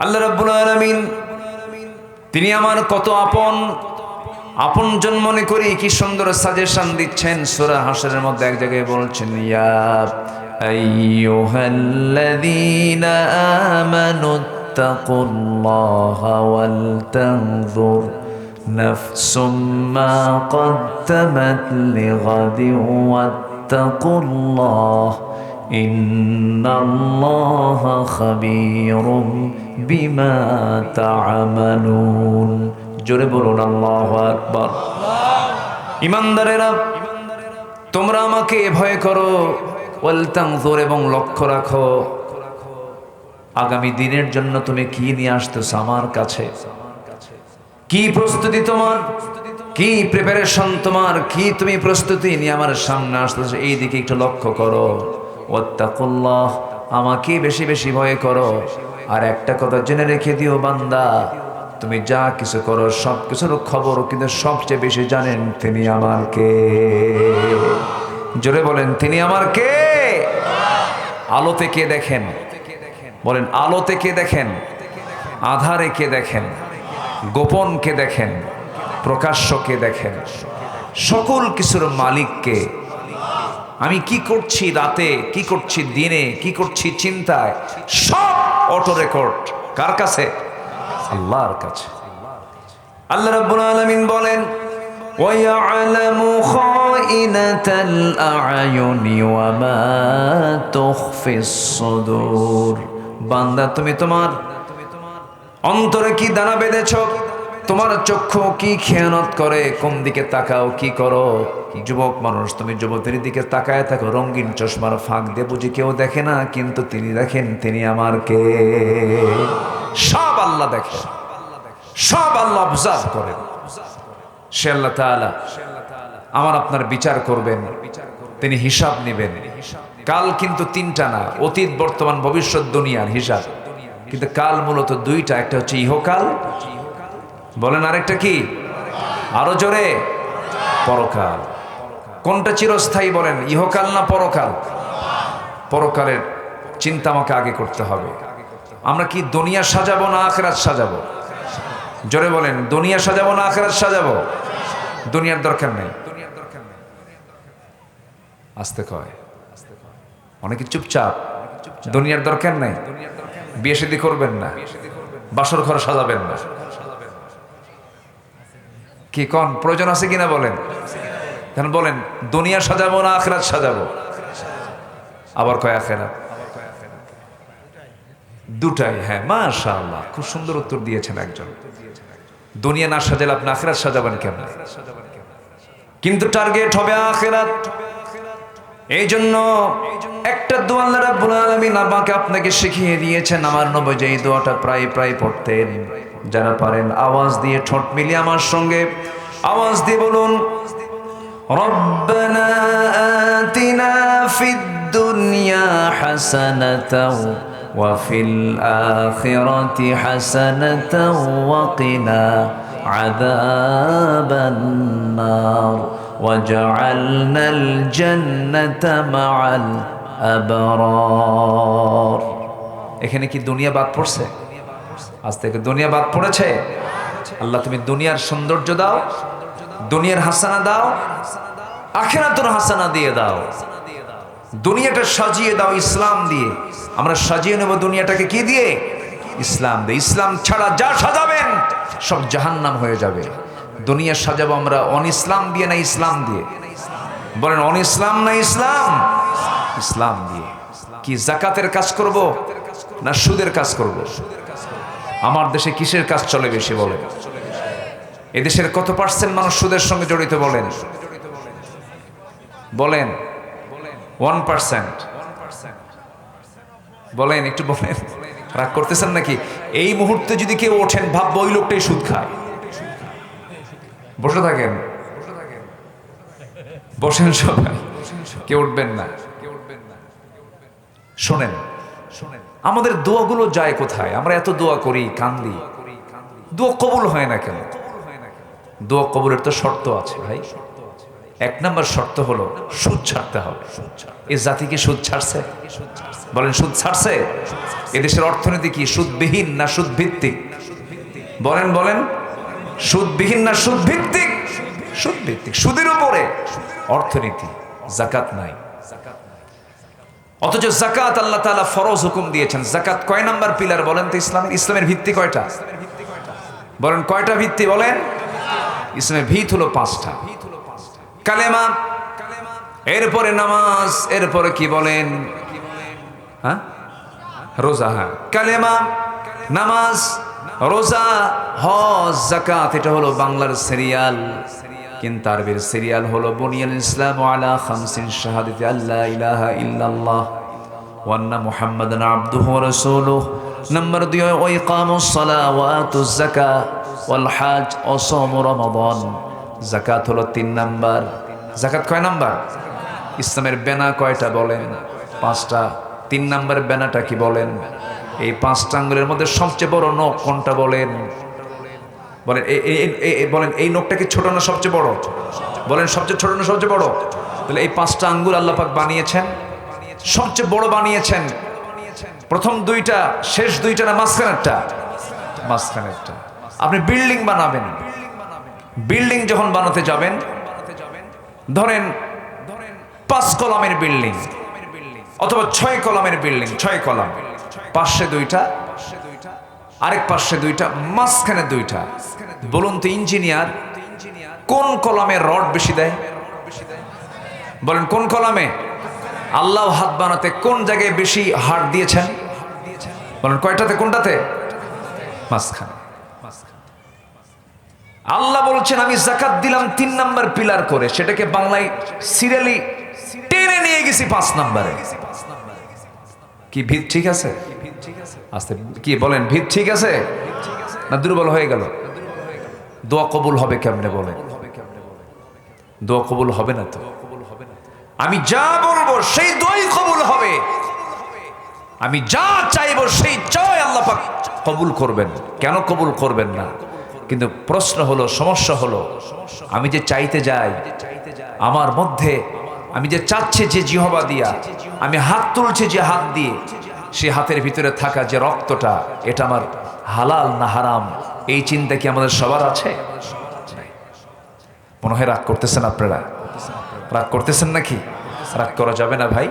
আল্লাহ রাব্বুল আলামিন তিনি আমার কত আপনজন মনে করি কি সুন্দর সাজেশন দিচ্ছেন। সূরা হাশরের মধ্যে এক জায়গায় বলছেন, ইয়া আইয়ুহাল্লাযীনা আমানুত্তাকুল্লাহা ওয়াল তানজুর নাফসুম মা কদ্দামাত লিগাদিন ওয়াত্তাকুল্লাহ ইন্নাল্লাহা খাবীরুম বিমা তা'মালুন। জোরে বলুন আল্লাহু আকবার। ঈমানদারেরা, তোমরা আমাকে ভয় করো, ওয়াল তানজুর, এবং লক্ষ্য রাখো আগামী দিনের জন্য তুমি কি নিয়ে আসতেছো আমার কাছে, কি প্রস্তুতি তোমার, কি প্রিপারেশন তোমার, কি তুমি প্রস্তুতি নিয়ে আমার সামনে আসতেছো, এই দিকে একটু লক্ষ্য করো। ওয়াত্তাকুল্লাহ, আমাকে বেশি বেশি ভয় করো। আর একটা কথা জেনে রেখে দিও বান্দা, তুমি যা কিছু করো সব কিছুর খবর কিন্তু সবচেয়ে বেশি জানেন তিনি আমার কে। জোরে বলেন, তিনি আমার কে। আলোতে কে দেখেন? বলেন, আলোতে কে দেখেন? আধারে কে দেখেন? গোপন কে দেখেন? প্রকাশ্য কে দেখেন? সকল কিছুর মালিক কে। আমি কি করছি রাতে, কি করছি দিনে, কি করছি চিন্তায়, সব অটো রেকর্ড কার কাছে? আল্লাহর কাছে। আল্লাহ রাব্বুল আলামিন বলেন, ওয়ায়ালামু খাইনাতাল আ'য়ুনি ওয়া মা তুখফিস সুদূর। বান্দা, তুমি তোমার অন্তরে কি দানা বেঁধেছো? তোমার চক্ষু কি খেয়ানত করে? কোন দিকে তাকাও, কি করো? যুবক মানুষ, তুমি যুবতীর দিকে তাকায় থাকো, রঙিন চশমার ফাঁক দিয়ে বুঝি কেউ দেখে না, কিন্তু তিনি দেখেন, তিনি আমার কে। সব আল্লাহ দেখেন, সব আল্লাহ অবজার্ভ করেন। সে আল্লাহ তাআলা আমার আপনার বিচার করবেন, তিনি হিসাব নেবেন। কাল কিন্তু তিনটা না, অতীত, বর্তমান, ভবিষ্যৎ, দুনিয়ার হিসাব। কিন্তু কাল মূলত দুইটা, একটা হচ্ছে ইহকাল, বলেন আরেকটা কি? আরো জোরে, পরকাল। কোনটা চিরস্থায়ী বলেন, ইহকাল না পরকাল? পরকালের চিন্তা আমাকে আগে করতে হবে। আমরা কি দুনিয়া সাজাবো না আখিরাত সাজাবো? জোরে বলেন, দুনিয়া সাজাবো না আখিরাত সাজাবো? দুনিয়ার দরকার নেই। আস্তে কয়, অনেকে চুপচাপ। দুনিয়ার দরকার নেই। বিয়ে শাদী করবেন না, বাসর ঘর সাজাবেন না। কি কোন প্রয়োজন আছে কিনা বলেন? কেন বলেন, দুনিয়া সাজাবো না আখিরাত সাজাবো? আবার কয় আখিরাত। দুটাই। হ্যাঁ, মাশাআল্লাহ, খুব সুন্দর উত্তর দিয়েছেন একজন। দুনিয়া না সাজালে আপনি আখিরাত সাজাবেন কেন? কিন্তু টার্গেট হবে আখিরাত। এই জন্য একটা দোয়া আল্লাহ রাব্বুল আলামিন আমাকে আপনাকে শিখিয়ে দিয়েছেন। আমার নবী যে এই দোয়াটা প্রায় পড়তেন। যারা পারেন আওয়াজ দিয়ে, ঠোঁট মিলিয়ে আমার সঙ্গে আওয়াজ দিয়ে বলুন, রব্বানা আতিনা ফিদ দুনিয়া হাসানাতাও ওয়া ফিল আখিরাতি হাসানাতাও ওয়া কিনা আযাবান নার ওয়াজআলনাল জান্নাতা মাআল আবরার। এখানে কি দুনিয়া বাদ পড়ছে? আজ থেকে দুনিয়া বাদ পড়েছে? আল্লাহ, তুমি দুনিয়ার সৌন্দর্য দাও, দুনিয়ার হাসানা দাও, আখিরাতের হাসানা দিয়ে দাও। দুনিয়াটা সাজিয়ে দাও ইসলাম দিয়ে। আমরা সাজিয়ে নেব দুনিয়াটাকে কি দিয়ে? ইসলাম দিয়ে। ইসলাম ছাড়া যা সাজাবেন সব জাহান্নাম হয়ে যাবে। দুনিয়া সাজাবো আমরা অন ইসলাম দিয়ে না ইসলাম দিয়ে? বলেন, অন ইসলাম না ইসলাম? ইসলাম দিয়ে। কি যাকাতের কাজ করব না সুদের কাজ করব? আমার দেশে কিসের কাজ চলে বেশি বলেন? এদেশের কত পার্সেন্ট মানুষ সুদের সঙ্গে জড়িত বলেন? বলেন 1%। বলেন, একটু বলেন। রাগ করতেছেন নাকি? এই মুহূর্তে যদি কেউ ওঠেন, ভাববো ওই লোকটাই সুদ খায়। বসে থাকেন, বসেন সবাই, কেউ উঠবেন না। শোনেন, আমাদের দোয়াগুলো যায় কোথায়? আমরা এত দোয়া করি, কান্দি, দোয়া কবুল হয় না কেন? দোয়া কবুলের তো শর্ত আছে ভাই। এক নম্বর শর্ত হলো সুদ ছাড়তে হবে। এই জাতি কি সুদ ছাড়ছে? বলেন সুদ ছাড়ছে? এদেশের অর্থনীতি কি সুদবিহীন না সুদ ভিত্তিক? বলেন বলেন, সুদবিহীন না সুদ ভিত্তিক? সুদ ভিত্তিক, সুদের উপরে অর্থনীতি। যাকাত নাই, অথচ যাকাত আল্লাহ তাআলা ফরজ হুকুম দিয়েছেন। যাকাত কয় নাম্বার পিলার বলেন তো ইসলামের? ইসলামের ভিত্তি কয়টা বলেন? কয়টা ভিত্তি বলেন? ইসলামের ভিত হলো 5টা। কালেমা, এরপরে নামাজ, এরপরে কি বলেন? হ্যাঁ, রোজা। হ্যাঁ, কালেমা, নামাজ, রোজা, হজ, যাকাত। এটা হলো বাংলার সিরিয়াল, কিন্তু আরবির সিরিয়াল হলো বুনিয়াল ইসলামু আলা খামসিন শাহাদাতি আল্লা ইলাহা ইল্লাল্লাহ ওয়া আন্না মুহাম্মাদান আবদুহু ওয়া রাসূলুহু। নাম্বার 2 ওয়া ইকামুস সালাহ ওয়া আতুজ যাকাত ওয়াল হজ ওয়া সাওম রমাদান। যাকাত হলো 3 নাম্বার। যাকাত কয় নাম্বার? ইসলামের বেনা কয়টা বলেন? 5টা। 3 নাম্বার বেনাটা কি বলেন? এই 5টা আঙ্গুলের মধ্যে সবচেয়ে বড় নখ কোনটা বলেন? বলেন বলেন, এই নখটা কি ছোট না সবচেয়ে বড়? বলেন সবচেয়ে ছোট না সবচেয়ে বড়? তাহলে এই 5টা আঙ্গুল আল্লাহ পাক বানিয়েছেন, সবচেয়ে বড় বানিয়েছেন। প্রথম 2টা, শেষ 2টা না মাঝখানেরটা? মাঝখানেরটা। আপনি বিল্ডিং বানাবেন, বিল্ডিং যখন বানাতে যাবেন, ধরেন 5 কলামের বিল্ডিং অথবা 6 কলামের বিল্ডিং, 6 কলাম, পাশে 2টা, আরেক পাশে 2টা, মাঝখানে 2টা। বলুন তো ইঞ্জিনিয়ার কোন কলামে রড বেশি দেয়? বলেন কোন কলামে? আল্লাহ হাত বানাতে কোন জায়গায় বেশি হাড় দিয়েছেন? বলেন কয়টাতে, কোনটাতে? মাঝখানে। আল্লাহ বলছেন আমি যাকাত দিলাম 3 নাম্বার পিলার করে, সেটাকে বাংলায় সিরিয়ালি টেনে নিয়ে গেছি 5 নাম্বারে। কি ভিত ঠিক আছে? আস্তে কি বলেন, ভিত ঠিক আছে না দুর্বল হয়ে গেল? দোয়া কবুল হবে কেমনে বলেন? দোয়া কবুল হবে না তো। আমি যা বলবো সেই দোয়াই কবুল হবে, আমি যা চাইবো সেই চাই আল্লাহ পাক কবুল করবেন। কেন কবুল করবেন না? কিন্তু প্রশ্ন হলো, সমস্যা হলো, আমি যে চাইতে যাই, আমার মধ্যে আমি যে চাচ্ছি যে জিহবা দিয়া, আমি হাত তুলছি যে হাত দিয়ে, সে হাতের ভিতরে থাকা যে রক্তটা, এটা আমার হালাল না হারাম, এই চিন্তা কি আমাদের সবার আছে? মনে হয় রাগ করতেছেন আপনারা? রাগ করতেছেন নাকি? রাগ করা যাবে না ভাই,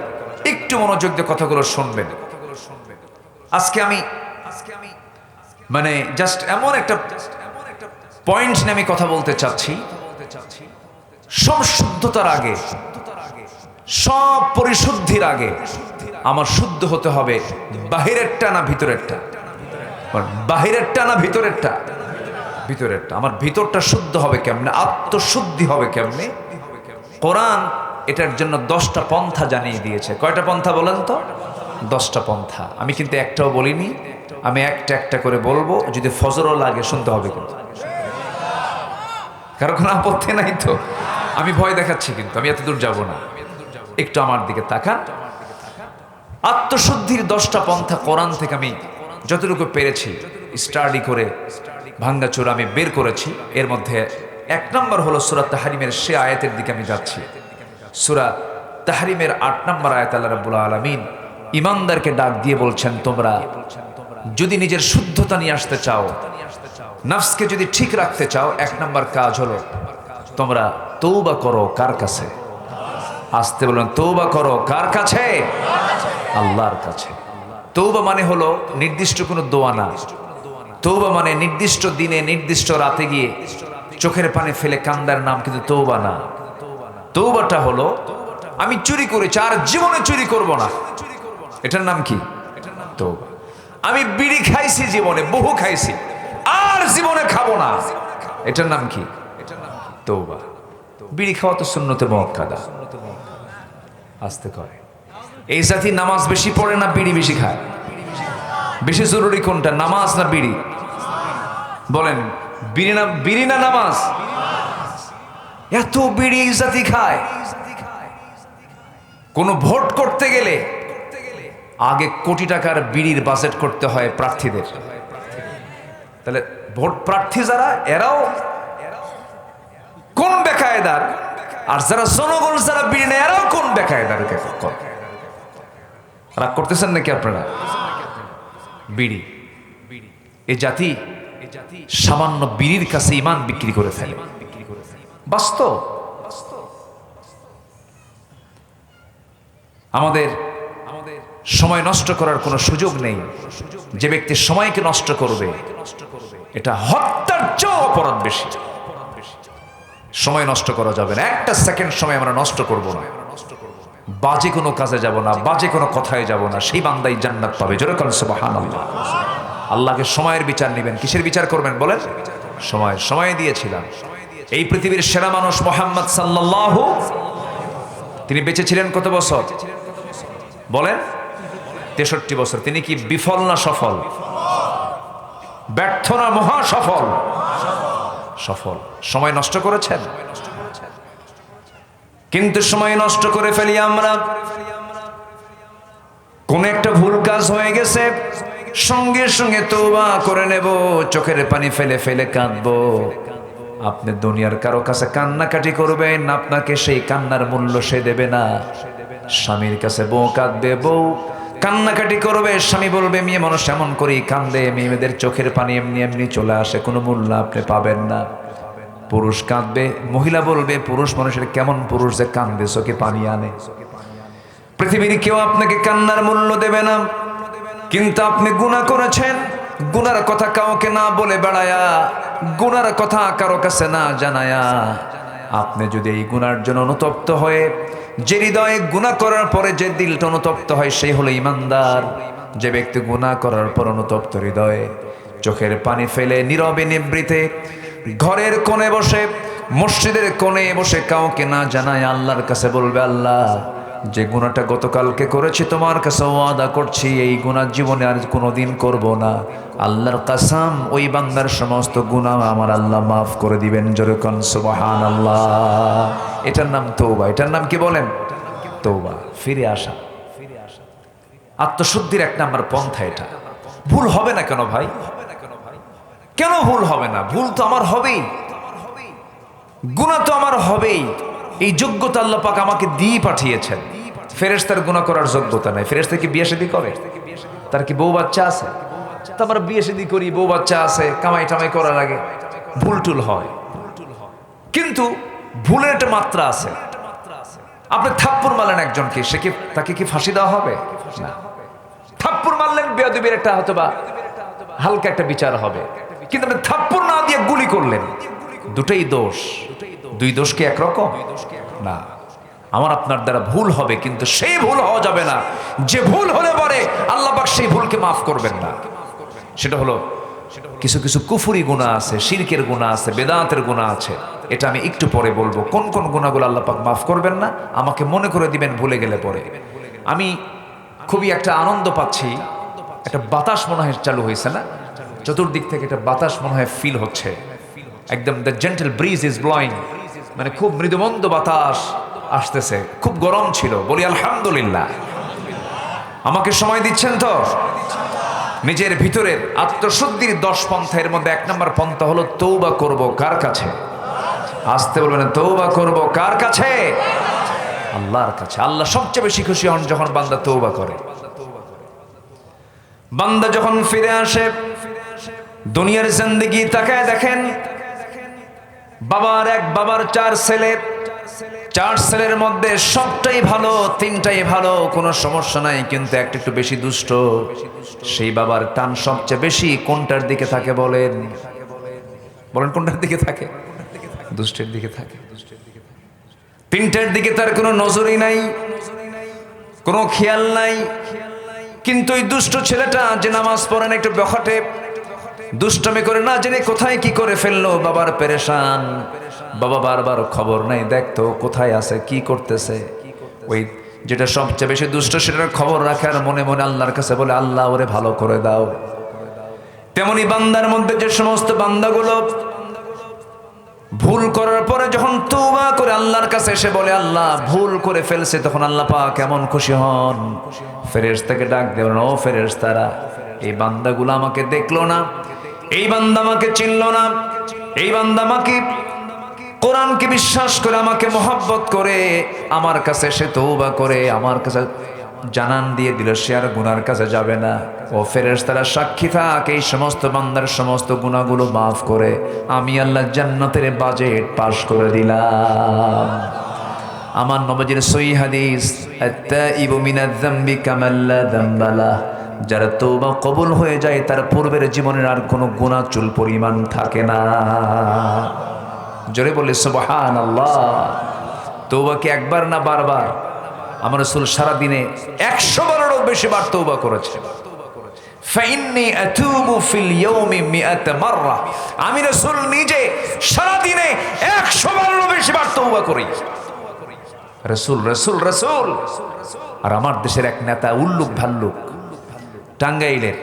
একটু মনোযোগ দিয়ে কথাগুলো শুনবেন। আজকে আমি মানে জাস্ট এমন একটা পয়েন্ট নিয়ে আমি কথা বলতে চাচ্ছি। সব শুদ্ধতার আগে, সব পরিশুদ্ধির আগে আমার শুদ্ধ হতে হবে বাহিরেরটা না ভিতরেরটা? বাহিরেরটা না ভিতরেরটা? ভিতরেরটা। আমার ভিতরটা শুদ্ধ হবে কেমনে? আত্মশুদ্ধি হবে কেমনে? কোরআন এটার জন্য 10টা পন্থা জানিয়ে দিয়েছে। কয়টা পন্থা বলেন তো? 10টা পন্থা। আমি কিন্তু একটাও বলিনি, আমি একটা একটা করে বলবো। যদি ফজরও লাগে শুনতে হবে কিন্তু, কারো কোনো আপত্তি নাই তো? আমি ভয় দেখাচ্ছি কিন্তু আমি এত দূর যাব না, একটু আমার দিকে তাকান। আত্মশুদ্ধির 10টা পন্থা কোরআন থেকে আমি যতটুকু পেরেছি স্টাডি করে ভাঙ্গাচোরা আমি বের করেছি। এর মধ্যে 1 নম্বর হলো সূরা তাহরিমের সে আয়াতের দিকে আমি যাচ্ছি। সূরা তাহরিমের 8 নম্বর আয়াত আল্লাহ রাব্বুল আলামিন ঈমানদারকে ডাক দিয়ে বলছেন, তোমরা যদি নিজের শুদ্ধতা নিয়ে আসতে চাও, নফসকে যদি ঠিক রাখতে চাও, 1 নম্বর কাজ হলো তোমরা তওবা করো। কার কাছে? আসতে বলুন, তওবা করো কার কাছে? আল্লাহর কাছে। তওবা মানে হলো নির্দিষ্ট কোনো দোয়া না। তওবা মানে নির্দিষ্ট দিনে নির্দিষ্ট রাতে গিয়ে চোখের পানি ফেলে কান্দার নাম কিন্তু তওবা না। তওবাটা হলো আমি চুরি করেছি, আর জীবনে চুরি করব না, এটার নাম কি? তওবা। আমি বিড়ি খাইছি জীবনে, বহু খাইছি, আর জীবনে খাবো না, এটার নাম কি? তওবা। বিড়ি খাওয়া তো সুন্নতে মুআক্কাদা। আসতে করে এই জাতি নামাজ বেশি পড়ে না বিড়ি বেশি খায়? বেশি জরুরি কোনটা, নামাজ না বিড়ি? বলেন, বিড়ি না নামাজ? এত বিড়ি এই জাতি খায়। কোন ভোট করতে গেলে আগে কোটি টাকার বিড়ির বাজেট করতে হয় প্রার্থীদের। তাহলে ভোট প্রার্থী যারা, এরাও কোন বেকায়দার আর যারা জনগণ যারা বিড়ি নেয় এরাও কোন বেকায়দার রাগ করতেছেন নাকি আপনারা? বিড়ি, এই জাতি সামান্য বিড়ির কাছে ইমান বিক্রি করে ফেলে। বাস্তব। আমাদের সময় নষ্ট করার কোনো সুযোগ নেই। যে ব্যক্তি সময়কে নষ্ট করবে এটা হত্যার চেয়েও অপরাধ বেশি। সময় নষ্ট করা যাবে না, একটা সেকেন্ড সময় আমরা নষ্ট করব না, বাজে কোনো কাজে যাব না, বাজে কোনো কথায় যাব না, সেই বান্দাই জান্নাত পাবে। জোরে বলেন সুবহানাল্লাহ। আল্লাহকে সময়ের বিচার নেবেন। কিসের বিচার করবেন বলেন? সময় দিয়েছিলাম। এই পৃথিবীর সেরা মানুষ মুহাম্মদ সাল্লাল্লাহু, তিনি বেঁচে ছিলেন কত বছর বলেন? 63 বছর। তিনি কি বিফল না সফল? ব্যর্থ না মহা সফল? সফল। সময় নষ্ট করেছেন, কিন্তু সময় নষ্ট করে ফেলি আমরা। কোন একটা ভুল কাজ হয়ে গেছে, সঙ্গে সঙ্গে তওবা করে নেব, চোখের পানি ফেলে ফেলে কাঁদবো। আপনি দুনিয়ার কারো কাছে কান্নাকাটি করবেন, আপনাকে সেই কান্নার মূল্য সে দেবে না। স্বামীর কাছে বউ কাঁদবে, বউ কান্নাকাটি করবে, স্বামী বলবে মেয়ে মানুষ এমন করেই কান্দে, মেয়েদের চোখের পানি এমনি এমনি চলে আসে, কোনো মূল্য আপনি পাবেন না। পুরুষ কাঁদবে, মহিলা বলবে পুরুষ মানুষের কেমন পুরুষ যে কান্দে চোখে পানি আনে। পৃথিবীর কেউ আপনাকে কান্নার মূল্য দেবে না, কিন্তু আপনি গুনাহ করেছেন। গুনার কথা কাউকে না বলে বেড়ায়া, গুনার কথা কারো কাছে না জানায়া, আপনি যদি এই গুনার জন্য অনুতপ্ত হয়ে, যে হৃদয়ে গুনাহ করার পরে যে দিলটা অনুতপ্ত হয় সেই হলো ইমানদার। যে ব্যক্তি গুনাহ করার পর অনুতপ্ত হৃদয়ে চোখের পানি ফেলে নীরবে নিভৃতে ঘরের কোণে বসে, মসজিদের কোণে বসে কাউকে না জানায় আল্লাহর কাছে বলবে, আল্লাহ যে গুনাহটা গতকালকে করেছি তোমার কাছে ওয়াদা করছি এই গুনাহ জীবনে আর কোনোদিন করব না। আল্লাহর কসম, ওই বান্দার সমস্ত গুনাহ আমার আল্লাহ মাফ করে দিবেন। জোরে কোন সুবহানাল্লাহ। এটার নাম তওবা। এটার নাম কি বলেন? তওবা, ফিরে আসা। আত্মশুদ্ধির এক নাম্বার পন্থা এটা। ভুল হবে না কেন ভাই? কেন ভুল হবে না? ভুল তো আমার হবেই, গুনাহ তো আমার হবেই। এই যোগ্যতা আল্লাহ পাক আমাকে দিয়ে পাঠিয়েছেন। ফেরেশতার গুনাহ করার যোগ্যতা নাই। ফেরেশতা কি বিয়ে শাদী করে? তার কি বউ বাচ্চা আছে? তো আমরা বিয়ে শাদী করি, বউ বাচ্চা আছে, কামাই টামাই করার আগে ভুল টুল হয়, কিন্তু ভুলের একটা মাত্রা আছে। আপনি থাপ্পড় মারলেন একজনকে, সে কি, তাকে কি ফাঁসি দেওয়া হবে? না। থাপ্পড় মারলেন, বেয়াদবির একটা হয়তো বা হালকা একটা বিচার হবে, কিন্তু আপনি থাপ্পড় না দিয়ে গুলি করলেন, দুটোই দোষ। দুই দোষ কি একরকম? না। আমার আপনার দ্বারা ভুল হবে, কিন্তু সেই ভুল হওয়া যাবে না যে ভুল হলে পরে আল্লাহ পাক সেই ভুলকে মাফ করবেন না। সেটা হলো কিছু কিছু কুফরি গুনাহ আছে, শিরকের গুনাহ আছে, বেদাতের গুনাহ আছে। এটা আমি একটু পরে বলবো, কোন কোন গুনাহগুলো আল্লাহ পাক মাফ করবেন না, আমাকে মনে করে দিবেন ভুলে গেলে পরে। আমি খুবই একটা আনন্দ পাচ্ছি, একটা বাতাস মনে হয় চালু হয়েছে না, চতুর্দিক থেকে একটা বাতাস মনে হয় ফিল হচ্ছে, একদম the gentle bridge is blowing, মানে খুব মৃদুমন্দ বাতাস আসতেছে। খুব গরম ছিল, বলি আলহামদুলিল্লাহ। আমাকে সময় দিচ্ছেন তো? নিজের ভিতরের আত্মশুদ্ধির 10 পন্থার মধ্যে 1 নম্বর পন্থা হলো তওবা করব কার কাছে? আসতে বলবেন, তওবা করব কার কাছে? আল্লাহর কাছে। আল্লাহ সবচেয়ে বেশি খুশি হন যখন বান্দা তওবা করে। বান্দা যখন ফিরে আসে, দুনিয়ার জিন্দেগি তাকায় দেখেন, বাবার 4 ছেলে, 4 ছেলের মধ্যে সবটাই ভালো, 3টাই ভালো, কোনো সমস্যা নাই, কিন্তু একটা একটু বেশি দুষ্ট। সেই বাবার টান সবচেয়ে বেশি কোনটার দিকে থাকে বলেন? বলেন কোনটার দিকে থাকে? দুষ্টের দিকে থাকে। 3টার দিকে তার কোনো নজরই নাই, কোনো খেয়াল নাই। কিন্তু ওই দুষ্ট ছেলেটা যে নামাজ পড়ে না, একটু বখাটে, দুষ্টামি করে, না জেনে কোথায় কি করে ফেললো, বাবার পেরেশান। বাবা বারবার খবর নাই, দেখতো কোথায় আছে, কি করতেছে। ওই যেটা সবচেয়ে বেশি দুষ্ট সেটার খবর রাখে, আর মনে মনে আল্লাহর কাছে বলে, আল্লাহ ওরে ভালো করে দাও। তেমনি বান্দার মধ্যে যে সমস্ত বান্দাগুলো ভুল করার পরে যখন তওবা করে আল্লাহর কাছে এসে বলে, আল্লাহ ভুল করে ফেলছে, তখন আল্লাহ পাক কেমন খুশি হন। ফেরেশতাকে ডাক দেন, ও ফেরেশতারা, এই বান্দাগুলো আমাকে দেখলো না, এই বান্দা আমাকে চিনলো না, এই বান্দা আমাকে কোরআনকে বিশ্বাস করে আমাকে মহব্বত করে আমার কাছে সে তওবা করে আমার কাছে জানান দিয়ে দিল সে আর গুনার কাছে যাবে না। ও ফেরেশতারা সাক্ষী থাক, এই সমস্ত বান্দার সমস্ত গুনাহগুলো মাফ করে আমি আল্লাহ জান্নাতের বাজেট পাস করে দিলাম। আমার নবীর সহিহ হাদিস, আত-তাইবু মিনায-যামবি কামান লা যামবা লাহ, যার তওবা কবুল হয়ে যায় তার পূর্বের জীবনের আর কোনো গুনাহ চুল পরিমাণ থাকে না। জোরে বলে সুবহানাল্লাহ। তওবা কি একবার না বারবার? আমার রাসূল সারা দিনে 100 বারেরও বেশি বার তওবা করেছে। ফাইন্নী আতুবু ফিল ইয়াউমি মিআত মাররা, আমি রাসূল নিজে সারা দিনে 100 বারেরও বেশি বার তওবা করি। রাসূল রাসূল রাসূল। আর আমার দেশের এক নেতা উল্লুক ভাল্লুক, টাঙ্গাইলের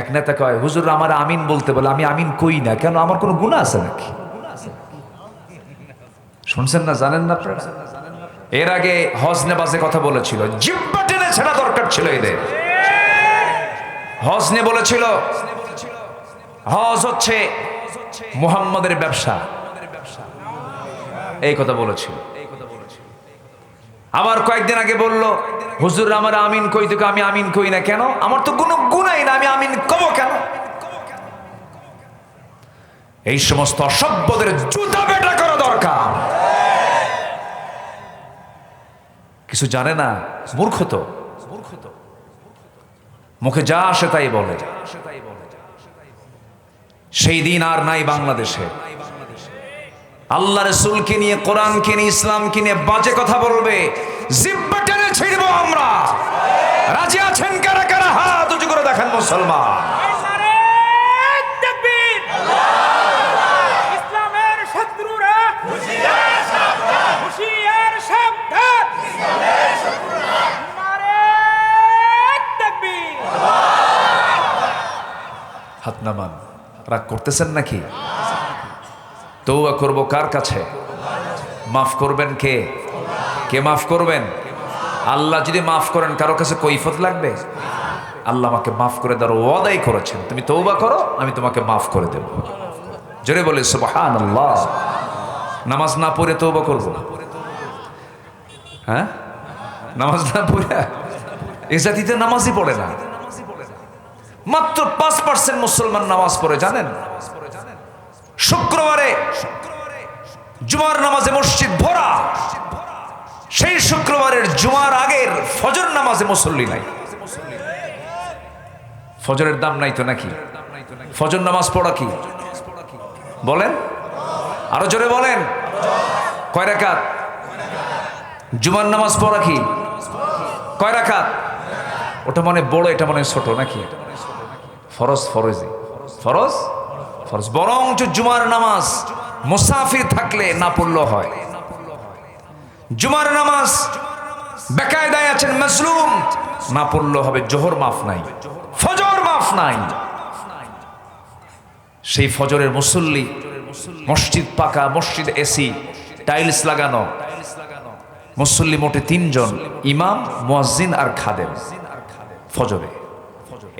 এক নেতা কয়, হুজুর আমার আমিন বলতে বলে, আমি আমিন কই না কেন, আমার কোনো গুনাহ আছে নাকি? শুনছেন না, জানেন না আপনারা? এর আগে হজ নেবাজে কথা বলেছিল, জিহ্বা টেনে ছেড়া দরকার ছিল এদের। হজ নিয়ে বলেছিল হজ হচ্ছে মুহাম্মাদের ব্যবসা, এই কথা বলেছিল। আবার কয়েকদিন আগে বলল, হুজুর আমার আমিন কই থেকে, আমি আমিন কই না কেন, আমার তো কোনো গুনাই না, আমি আমিন কব কেন? এই সমস্ত অসভ্যদের জুতা বেটা করা দরকার। কিছু জানে না, মূর্খ তো, মুখে যা আসে তাই বলে। সেই দিন আর নাই বাংলাদেশে। আল্লাহ রাসূলকে নিয়ে, কোরআনকে নিয়ে, ইসলামকে নিয়ে বাজে কথা বলবে, জিহ্বা টেনে ছিড়ব আমরা। রাজি আছেন কারা কারা? হাত উঁচু করে দেখেন মুসলমান। ইসলামের শত্রুরা হুঁশিয়ার সাবধান, হুঁশিয়ার সাবধান, ইসলামের শত্রুরা নারে তাকবীর। হাত নামান। রাগ করতেছেন নাকি? তওবা করব কার কাছে? মাফ করবেন কে? কে মাফ করবেন? আল্লাহ যদি মাফ করেন কারো কাছে কৈফত লাগবে? আল্লাহ আমাকে মাফ করে দেওয়ার ওয়াদাই করেছেন, তুমি তওবা করো আমি তোমাকে মাফ করে দেব। জোরে বলে সুবহানাল্লাহ। নামাজ না পড়ে তওবা করব? হ্যাঁ, নামাজ না পড়ে? এই জাতিতে নামাজই পড়ে না। মাত্র 5% মুসলমান নামাজ পড়ে, জানেন? শুক্রবারে জুমার নামাজে মসজিদ ভরা, সেই শুক্রবারের জুমার আগের ফজর নামাজে মুসল্লি নাই। ফজরের দাম নাই তো নাকি? ফজর নামাজ পড়া কি বলেন? আরো জোরে বলেন। কয় রাকাত? জুমার নামাজ পড়া কি কয় রাকাত? ওটা মনে বড়, এটা মনে ছোট নাকি? ফরজ ফরজি, ফরজ ফরজ। বরং জুমার নামাজ মুসাফির থাকলে না পড়লেও হয়। জুমার নামাজ বেকায়দায় আছেন, মাজলুম, না পড়লেও হবে। জোহর মাফ নাই, ফজর মাফ নাই। সেই ফজরের মুসল্লি, মসজিদ পাকা, মসজিদ এসি, টাইলস লাগানো, মুসল্লি মোটে 3 জন, ইমাম, মুয়াজ্জিন আর খাদেম ফজরে।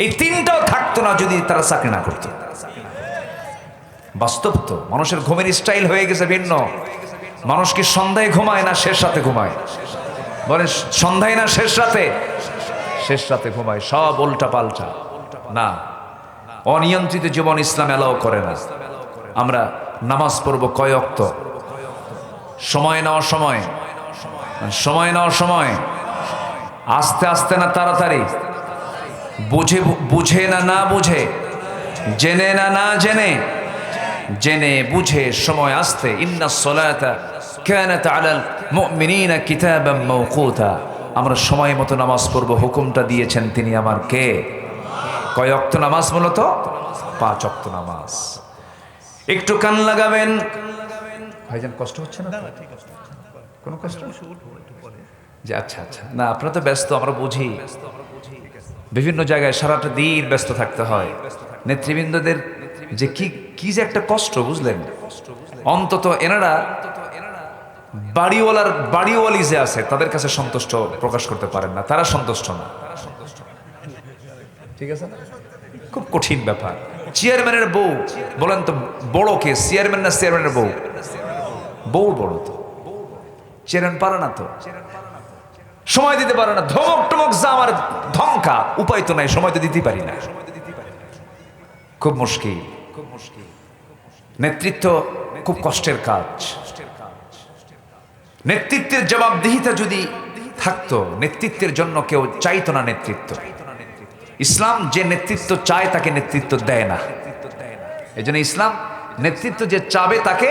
এই 3টাও থাকতো না যদি তারা চাকরি না করতো। বাস্তব তো, মানুষের ঘুমের স্টাইল হয়ে গেছে ভিন্ন। মানুষ কি সন্ধ্যায় ঘুমায় না শেষ রাতে ঘুমায়? বলে সন্ধ্যায় না শেষ রাতে? শেষ রাতে ঘুমায়। সব উল্টা পাল্টা। না, অনিয়ন্ত্রিত জীবন ইসলাম এলাও করে না। আমরা নামাজ পড়ব কয় ওয়াক্ত? সময় নেওয়া সময়, সময় নেওয়া সময়, আস্তে আস্তে না তাড়াতাড়ি, বুঝে বুঝে না না বুঝে, জেনে না না জেনে, জেনে বুঝে সময় আসতে। ইন্নাস সালাতা কানাত আলাল মুমিনিনা কিতাবাম মাওকুতা। আমরা সময় মতো নামাজ পড়ব, হুকুমটা দিয়েছেন তিনি আমার কে? কয় ওয়াক্ত নামাজ? মূলত 5 ওয়াক্ত নামাজ। একটু কান লাগাবেন ভাইজান, কষ্ট হচ্ছে না? কোনো কষ্ট? যে আচ্ছা আচ্ছা, না আপনারা তো ব্যস্ত, আমরা বুঝি। বিভিন্ন জায়গায় সারাটা দিন ব্যস্ত থাকতে হয়। নেতৃবৃন্দদের যে কি যে একটা কষ্ট, বুঝলেন? অন্তত এনারা বাড়িওয়ালি যে আছে তাদের কাছে সন্তুষ্ট প্রকাশ করতে পারেন না, তারা সন্তুষ্ট না। ঠিক আছে, খুব কঠিন ব্যাপার। চেয়ারম্যানের বউ, বলেন তো বড় কে, চেয়ারম্যান না চেয়ারম্যানের বউ? বউ বড় তো, চেরেন পারে না তো, সময় দিতে পারে না, ধমক টমক যা আমার ধমকা, উপায় তো নাই, সময় তো দিতে পারি না, খুব মুশকিল। নেতৃত্ব খুব কষ্টের কাজ। নেতৃত্বের জবাবদিহিতা যদি থাকতো, নেতৃত্বের জন্য কেউ চাইতো না নেতৃত্ব। ইসলাম যে নেতৃত্ব চায় তাকে নেতৃত্ব দেয় না। এই জন্য ইসলাম নেতৃত্ব যে চাবে তাকে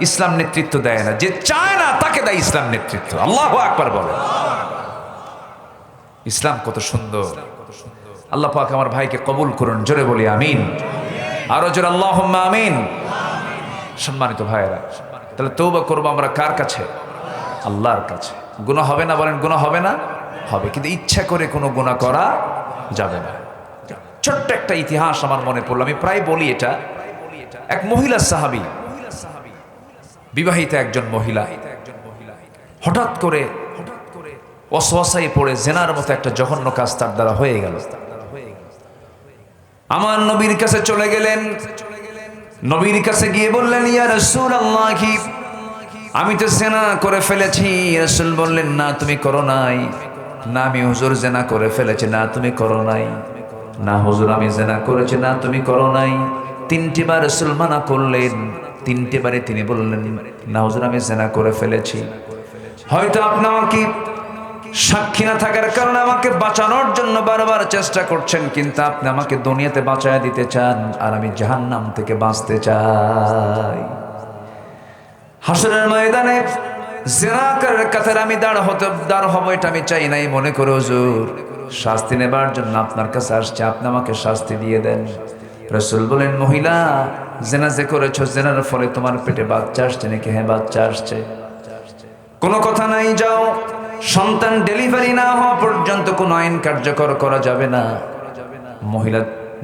ইসলাম নেতৃত্ব দেয় না, যে চায় না তাকে দেয় ইসলাম নেতৃত্ব। আল্লাহু আকবার বলেন। ইসলাম কত সুন্দর। আল্লাহ পাক আমার ভাইকে কবুল করুন, জোরে বলি আমিন, আরো জোরে আল্লাহুম্মা আমিন। সম্মানিত ভাইয়েরা, তাহলে তওবা করবো আমরা কার কাছে? আল্লাহর কাছে। গুনাহ হবে না? বলেন গুনাহ হবে না? হবে, কিন্তু ইচ্ছা করে কোনো গুনাহ করা যাবে না। ছোট্ট একটা ইতিহাস আমার মনে পড়লো, আমি প্রায় বলি এটা। এক মহিলা সাহাবী, বিবাহিত একজন মহিলা, হঠাৎ করে ওয়াসওয়াসায় পড়ে জেনার মতো একটা জঘন্য কাজ তার দ্বারা হয়ে গেল। আমার নবীর কাছে চলে গেলেন। নবীর কাছে গিয়ে বললেন, ইয়া রাসূলুল্লাহ, আমি তো জেনা করে ফেলেছি। রাসূল বললেন, না তুমি করো নাই। না আমি হুজুর জেনা করে ফেলেছি। না তুমি করো নাই। না হুজুর আমি জেনা করেছি। না তুমি করো নাই। তিনটি বার রাসূল মানা করলেন। তিনটি বারে তিনি বললেন, না হুজুর আমি জেনা করে ফেলেছি। হয়তো আপনি আমাকে সাক্ষী না থাকার কারণে আমাকে বাঁচানোর জন্য বারবার চেষ্টা করছেন, কিন্তু আপনি আমাকে দুনিয়াতে বাঁচায় দিতে চান, আর আমি জাহান্নাম থেকে বাঁচতে চাই। হাসরের ময়দানে জিনাকারের কাতারে আমি দাঁড় হব, এটা আমি চাই নাই। মনে করে হুজুর শাস্তি নেবার জন্য আপনার কাছে আসছে, আপনি আমাকে শাস্তি দিয়ে দেন। রাসূল বলেন, মহিলা জিনা যে করেছো, জিনার ফলে তোমার পেটে বাচ্চা আসছে নাকি? হ্যাঁ বাচ্চা আসছে। কোনো কথা নাই, যাও। সন্তান ডেলিভারি না হওয়া পর্যন্ত কোনো আইন কার্যকর করা যাবে না। মহিলা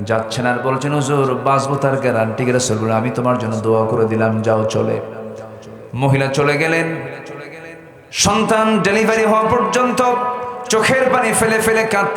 যাচ্ছেন আর বলছেন, হুজুর বাঁচবো তার গ্যারান্টি? রাসূল বলেন, আমি তোমার জন্য দোয়া করে দিলাম, যাও চলে। মহিলা চলে গেলেন। সন্তান ডেলিভারি হওয়া পর্যন্ত চোখের পানি ফেলে ফেলে কাঁদতে